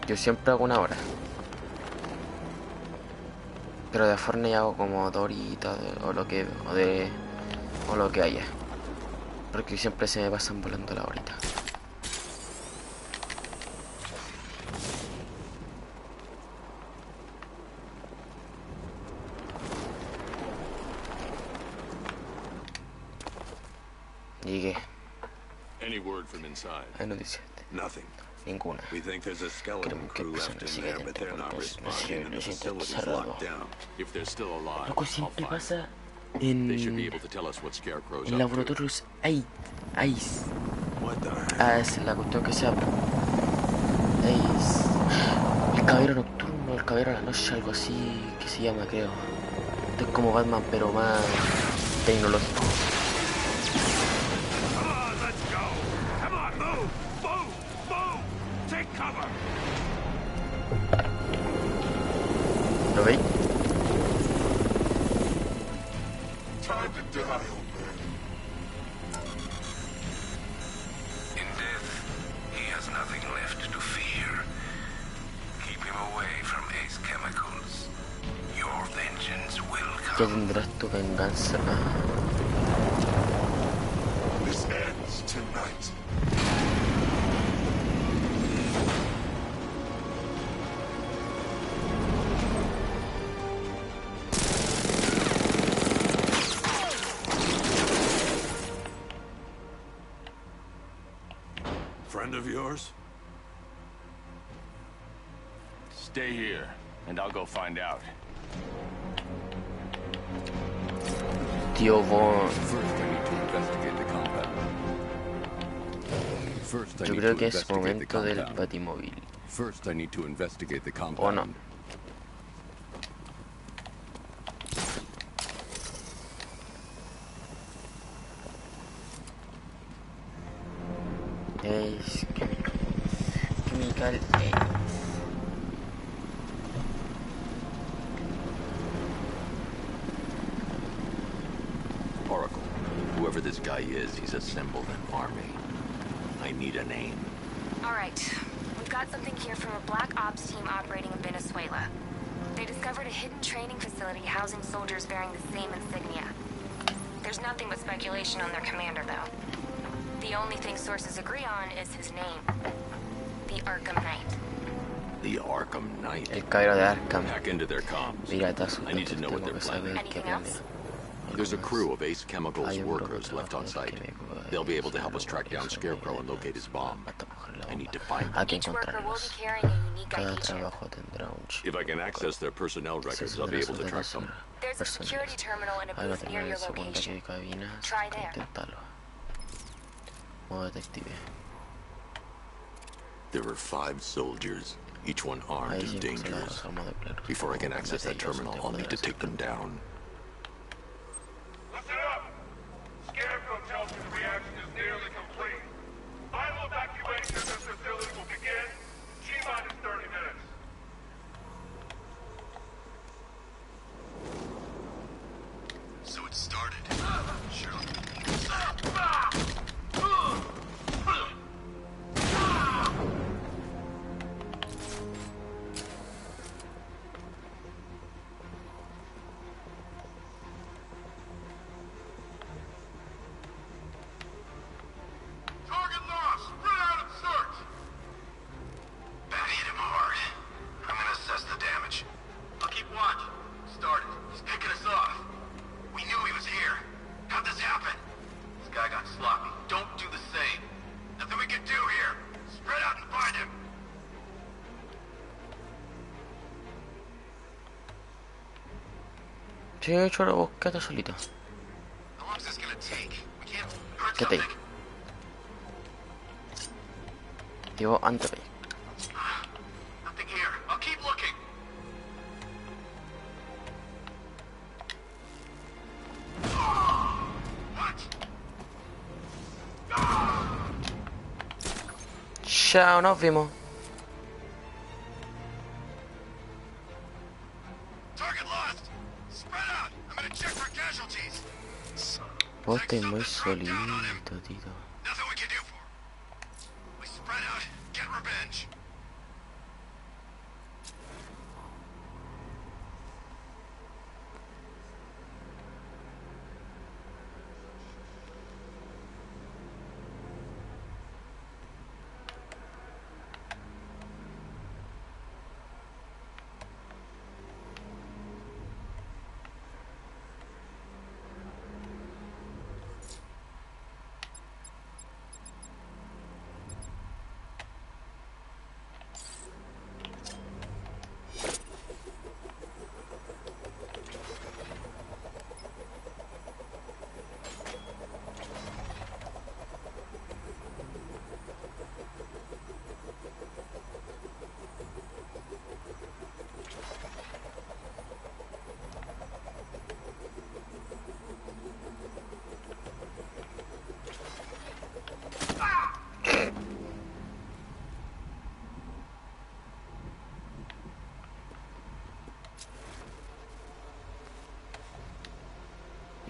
S1: Yo siempre hago una hora. Pero de Fortnite hago como 2 horitas o lo que haya. Porque siempre se me pasan volando la horita. Llegué.
S3: Any word from inside?
S1: Hay noticias.
S3: Nothing.
S1: Ninguna.
S3: We think there's a skeleton crew left in there, but they're not responding and the facility's locked down. If they're still alive,
S1: Loco,
S3: I'll
S1: siempre
S3: find
S1: pasa
S3: them. They should be able to tell us what Scarecrow's
S1: en
S3: up to.
S1: laboratorios hay ICE.
S3: What the heck?
S1: Ah, es la cuestión que se abre. ICE. El caballero nocturno, el caballero de la noche, algo así que se llama, creo. Esto es como Batman, pero más tecnológico. ¿Lo veis?
S2: Time to die, old man. In death, he has nothing left to fear. Keep him away from ACE chemicals. Your vengeance will
S1: Ya
S2: come.
S1: tendrás tu venganza.
S2: This ends tonight.
S3: Friend of yours?
S18: Stay here, and I'll go find out.
S1: Tío Von.
S3: First, I need to investigate the compound. First, I
S1: Yo
S3: need
S1: creo
S3: to
S1: que es
S3: investigate the
S1: momento del
S3: compound.
S1: batimóvil.
S3: First, I need to investigate the
S1: ¿O
S3: compound.
S1: no? Es Chemical Ace.
S3: Oracle, whoever this guy is, he's assembled an army. I need a name.
S17: All right. We've got something here from a Black Ops team operating in Venezuela. They discovered a hidden training facility housing soldiers bearing the same insignia. There's nothing but speculation on their commander, though. The only thing sources agree on is his name. The ARKHAM Knight.
S3: The Arkham Knight.
S1: El caballero de Arkham.
S3: Hack into their comms.
S1: Piratazo.
S3: I need to know what they're planning.
S17: Anything else?
S3: There's a crew of ACE Chemicals workers left on site. They'll be able to help us track down Scarecrow and locate his bomb. I need to find them.
S17: Each worker will be carrying a unique ID chip.
S3: If I can access their personnel records, I'll be able to track them.
S17: There's a security terminal in a
S1: Ahí lo
S17: booth near
S1: tengo
S17: your
S1: en secundaria
S17: location.
S1: de cabinas.
S17: Try there.
S1: Inténtalo. Modo detective.
S3: There were 5 soldiers. each one armed and dangerous. Before I can access that terminal, I'll need to take them down.
S7: Listen up! Scarecrow tells me the reaction is nearly complete. Final evacuation of this facility will begin T-minus 30 minutes.
S2: So it started. Sure.
S7: Target lost! Spread out and search!
S2: Bat hit him hard. I'm gonna assess the damage.
S7: I'll keep watch. Started.
S2: He's picking us off. We knew he was here. How'd this happen?
S7: This guy got sloppy. Don't do the same.
S2: Nothing we can do here. Spread out and find him.
S1: Sí, choro, vos quédate solito.
S2: How long is this gonna take? We can't hurt
S1: Quédate
S2: something.
S1: ahí. Y vos, antes ahí.
S2: Nothing here. I'll keep looking. What?
S1: Chao, nos vimos.
S2: Target lost. Spread out. I'm gonna check for casualties.
S1: Vos estás muy solito, Tito.
S2: Nothing we can do for him. We spread out, get revenge.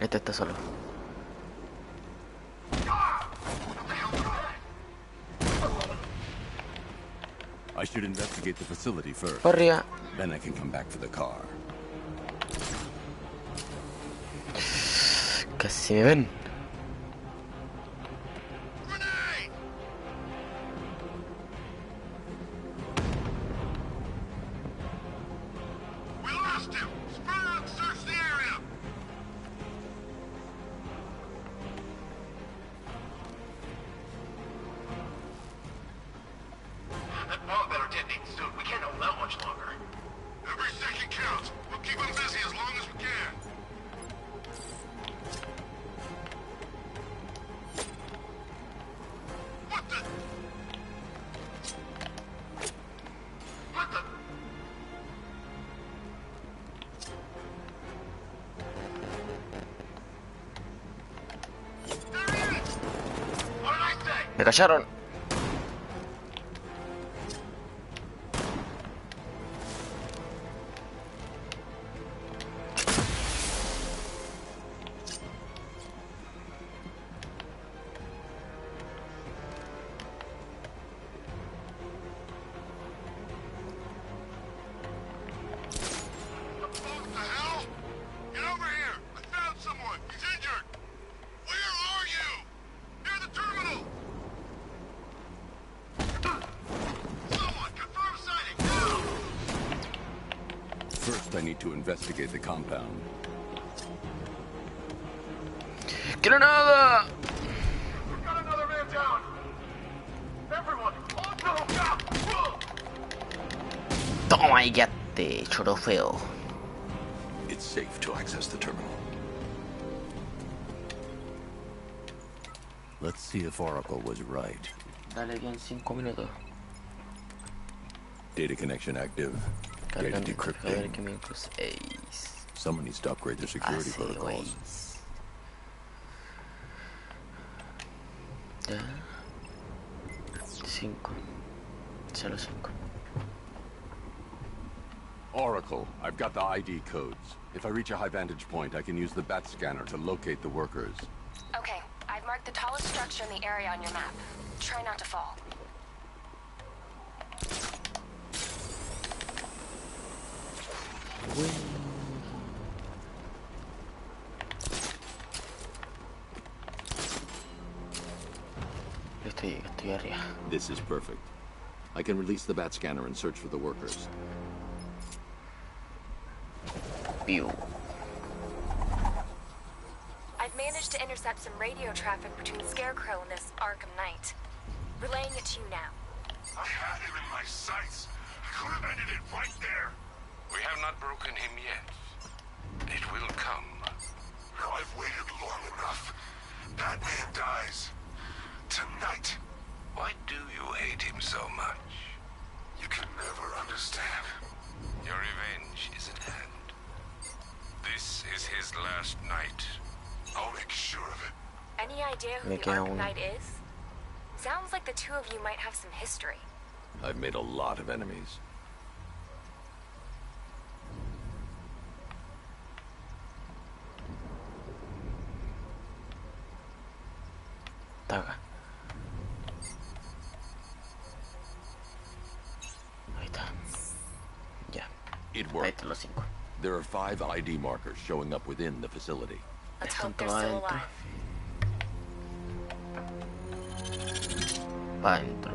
S1: Este está solo.
S3: I should investigate the facility first.
S1: Corría.
S3: Then I can come back for the car.
S1: Casi me ven.
S7: We lost him! Spread out and search the area!
S2: That bomb better detonate soon. We can't hold out much longer.
S7: Every second counts. We'll keep him busy as long as we can. What the? What the? There he is!
S2: What did I say?
S1: Me callaron.
S7: What the hell? Get over here! I found someone! He's injured! Where are you? Near the terminal! Someone! Confirm sighting! Now!
S3: First, I need to investigate the compound.
S1: ¡Granada!
S7: We've got another man down! Everyone! On to the gap!
S1: Toma y ya te choro feo.
S3: It's safe to access the terminal. Let's see if Oracle was right.
S1: Dale bien 5 minutos.
S3: Data connection active. Data
S1: Cargando cargador de
S3: decrypting.
S1: químicos. Ace.
S3: Someone needs to upgrade their security
S1: Hace
S3: protocols.
S1: Ace. Ya. 5. Solo 5.
S3: Oracle, I've got the ID codes. If I reach a high vantage point, I can use the bat scanner to locate the workers.
S17: Okay, I've marked the tallest structure in the area on your map. Try not to fall.
S1: Estoy arriba.
S3: This is perfect. I can release the bat scanner and search for the workers.
S1: Pew.
S17: I've managed to intercept some radio traffic between Scarecrow and this ARKHAM Knight. Relaying it to you now.
S7: I had him in my sights. I could have ended it right there.
S10: We have not broken him yet. It will come.
S7: Now I've waited long enough. Batman dies. Tonight.
S10: Why do you hate him so much?
S7: You can never understand.
S10: Your revenge is at hand. This is his last night.
S7: I'll make sure of it.
S17: Any idea who
S1: Me
S17: the
S1: queda
S17: ARKHAM
S1: uno.
S17: Knight is? Sounds like the two of you might have some history.
S3: I've made a lot of enemies.
S1: Taga. Ahí está. Ya.
S3: It
S1: Ahí
S3: worked.
S1: están los 5.
S3: There are 5 ID markers showing up within the facility.
S17: Let's
S1: Están
S17: hope they're
S1: todos
S17: still
S1: adentro.
S17: alive.
S1: Pa' adentro.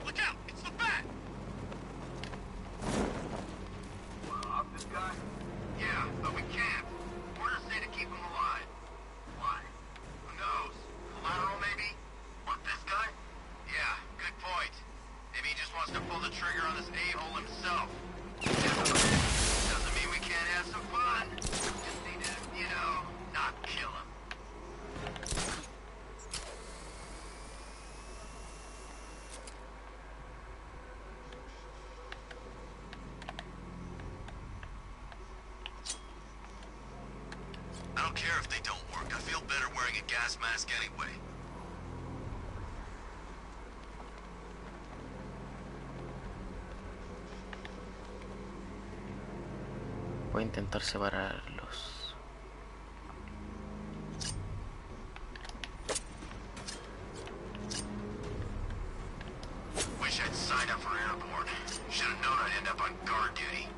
S2: Look out! It's the bat! Off this guy? Yeah, but we can't. Orders say to keep him alive. Why? Who knows? Collateral, maybe? What, this guy? Yeah, good point. Maybe he just wants to pull the trigger on this a-hole himself. Doesn't mean we can't have some fun. Just need to, you know, not kill him. I don't care if they don't work. I feel better wearing a gas mask anyway.
S1: Voy a intentar separarlos.
S2: Wish I'd signed up for airborne. Should have known I'd end up on guard duty.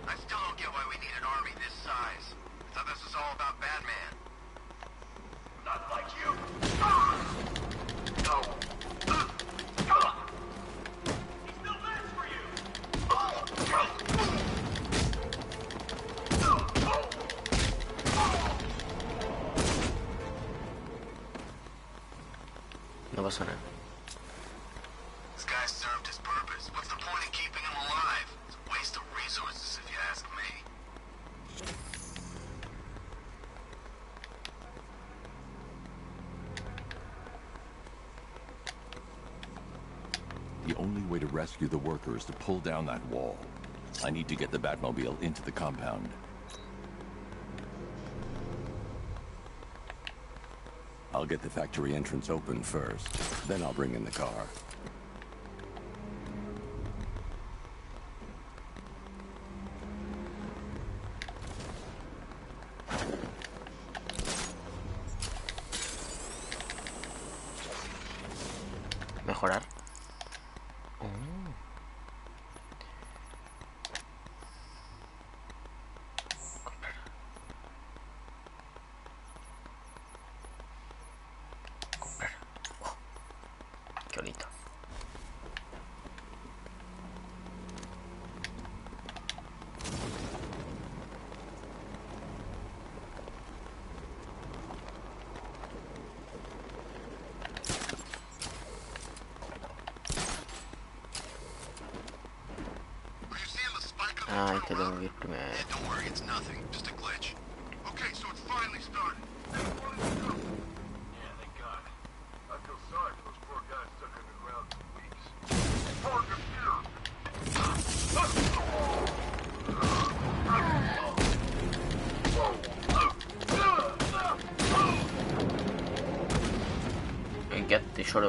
S2: I still don't get why we need an army this size. I thought this was all about Batman. Not like you. No. He still lives for you.
S1: No pasó nada.
S2: This guy served his purpose. What's the point in keeping him alive? It's a waste of resources, if you ask me.
S3: The only way to rescue the worker is to pull down that wall. I need to get the Batmobile into the compound. I'll get the factory entrance open first, then I'll bring in the car.
S1: Mejorar. Te tengo que ir primero.
S2: Don't worry, it's nothing. Just a glitch. Okay, so it's finally started.
S7: Yeah, thank God. I feel sorry for those poor guys stuck underground for weeks. Target here!
S1: And get the short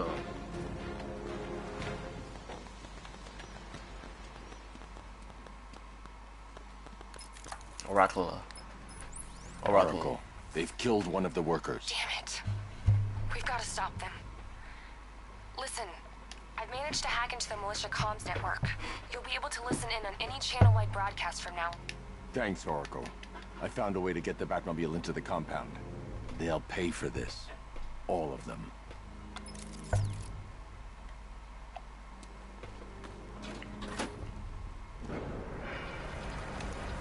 S18: Oracle. They've killed one of the workers.
S17: Damn it. We've got to stop them. Listen, I've managed to hack into the militia comms network. You'll be able to listen in on any channel-wide broadcast from now.
S18: Thanks, Oracle. I found a way to get the Batmobile into the compound. They'll pay for this. All of them.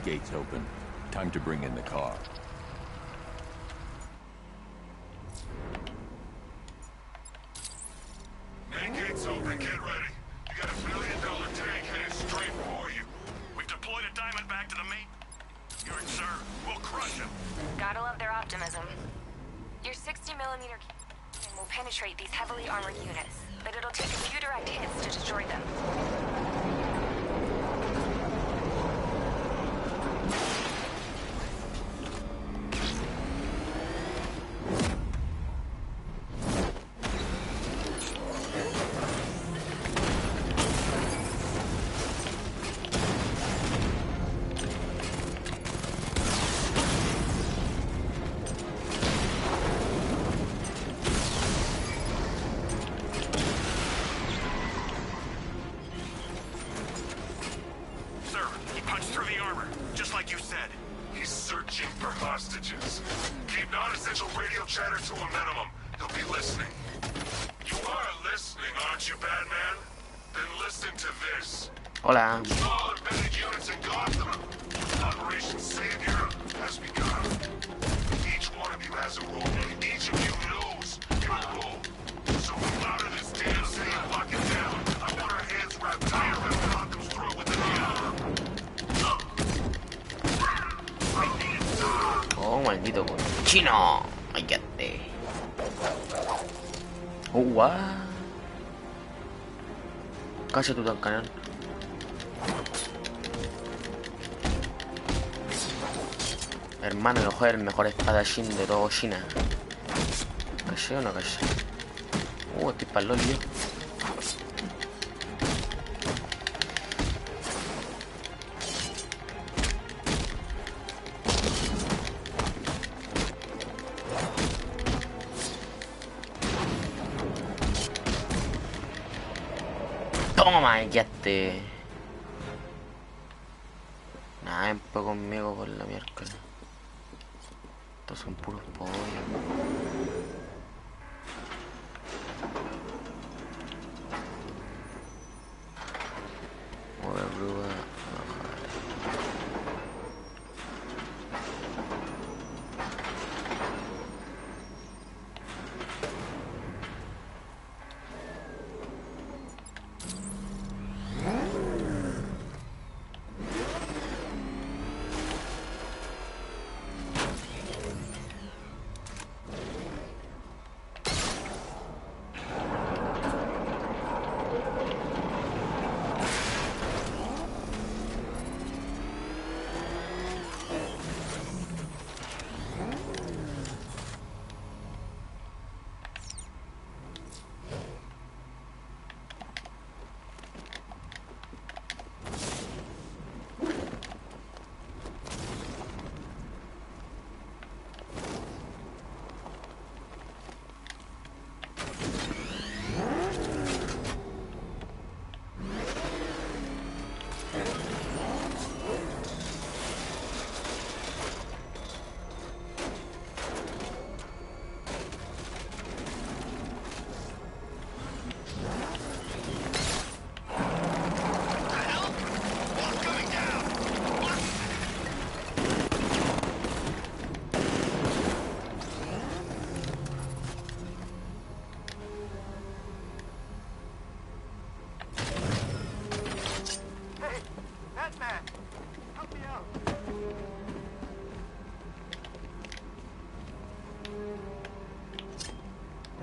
S18: Gates open. Time to bring in the car.
S7: Main gates open, get ready. You got $1 billion tank headed straight for you.
S6: We've deployed a Diamondback to the main. You're sir. We'll crush him.
S17: Gotta love their optimism. Your 60mm cannon will penetrate these heavily armored units, but it'll take a few direct hits to destroy them.
S7: hostages. Keep non-essential radio chatter to a minimum. They'll be listening. You are listening, aren't you, Batman? Then listen to this.
S1: Hola.
S7: All embedded units in Gotham. Operation Savior has begun. Each one of you has a role. Each of you knows your role. So come out of this damn city and lock it down. I want our hands wrapped tight around Gotham's throat within the hour.
S1: Oh, maldito chino. I get it. Oh, what? Calla tu canal. Hermano, el juego es el mejor espadachín de todo China. ¿Callé o no callé? Estoy para el lío. Toma, ya te. Nada, empezó conmigo por la miércoles. Estos son puros pollos.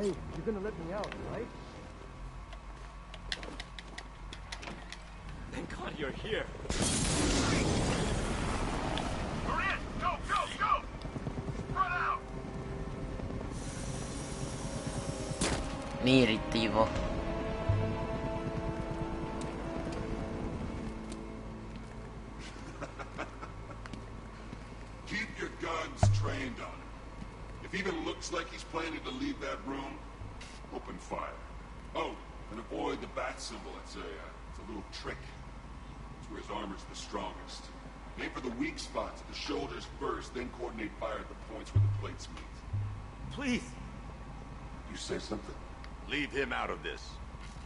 S15: Hey, you're gonna let me out, right?
S19: Thank God you're here.
S7: We're in! Go, go, go! Run out!
S1: Miri, tipo.
S7: Keep your guns trained on him. If he even looks like he's planning to leave that room, open fire. Oh, and avoid the bat symbol. It's a little trick. It's where his armor's the strongest. Aim for the weak spots at the shoulders first, then coordinate fire at the points where the plates meet.
S19: Please.
S7: You say something?
S18: Leave him out of this.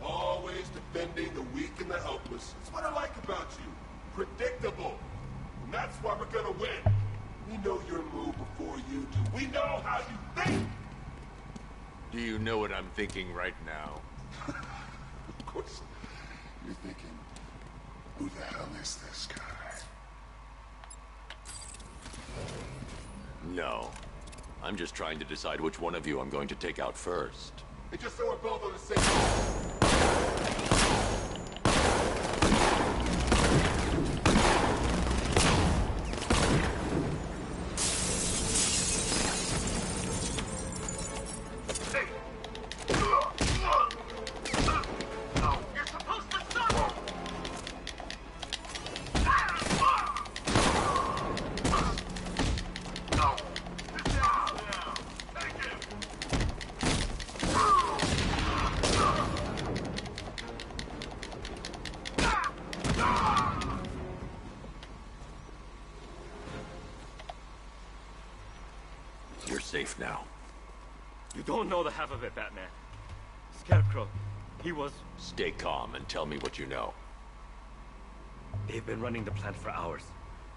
S7: Always defending the weak and the helpless. It's what I like about you. Predictable. And that's why we're gonna win. We know your move before you do. We know how you think!
S18: Do you know what I'm thinking right now?
S7: Of course. You're thinking, who the hell is this guy?
S18: No. I'm just trying to decide which one of you I'm going to take out first.
S7: Hey, just so we're both on the same page.
S18: You're safe now.
S19: You don't know the half of it, Batman. Scarecrow, he was...
S18: Stay calm and tell me what you know.
S19: They've been running the plant for hours.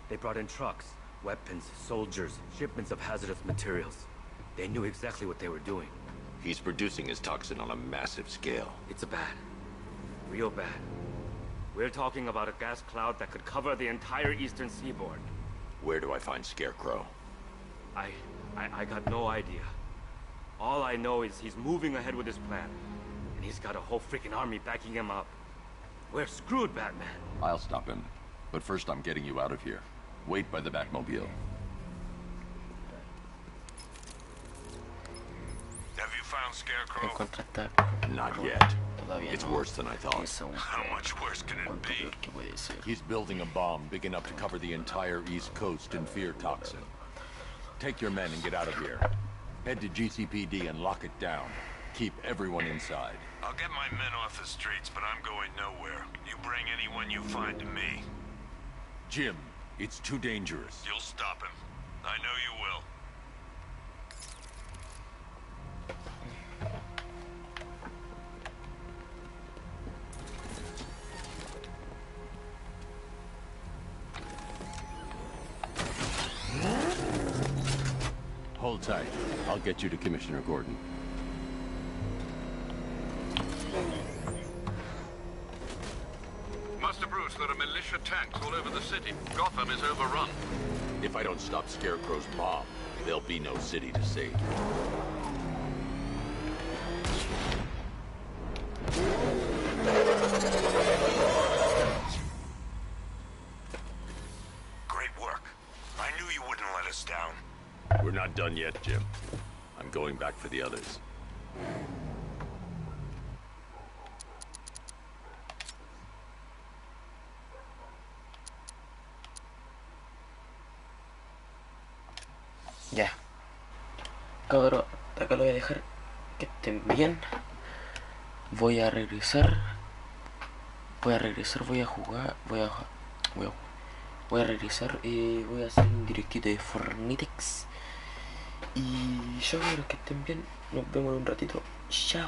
S19: They brought in trucks, weapons, soldiers, shipments of hazardous materials. They knew exactly what they were doing.
S18: He's producing his toxin on a massive scale.
S19: It's bad. Real bad. We're talking about a gas cloud that could cover the entire eastern seaboard.
S18: Where do I find Scarecrow?
S19: I got no idea. All I know is he's moving ahead with his plan. And he's got a whole freaking army backing him up. We're screwed, Batman.
S18: I'll stop him. But first I'm getting you out of here. Wait by the Batmobile.
S6: Have you found Scarecrow?
S1: Contratar.
S18: Not yet.
S1: Todavía
S18: It's
S1: no.
S18: worse than I thought.
S1: Es aún
S6: How
S1: peor.
S6: much worse can it
S1: Cuánto
S6: be?
S1: peor que puede ser.
S18: He's building a bomb big enough to cover the entire East Coast in fear toxin. Take your men and get out of here. Head to GCPD and lock it down. Keep everyone inside.
S6: I'll get my men off the streets, but I'm going nowhere. You bring anyone you find to me.
S18: Jim, it's too dangerous.
S6: You'll stop him. I know you will.
S18: Hold tight. I'll get you to Commissioner Gordon.
S10: Master Bruce, there are militia tanks all over the city. Gotham is overrun.
S18: If I don't stop Scarecrow's bomb, there'll be no city to save.
S6: Great work. I knew you wouldn't let us down.
S18: We're not done yet, Jim. I'm going back for the others.
S1: Ya. Cabrón, acá lo voy a dejar. Que estén bien. Voy a regresar. Voy a jugar. Voy a regresar. Voy a hacer un directito de Fornitex. Y ya, bueno, que estén bien. Nos vemos en un ratito. Chao.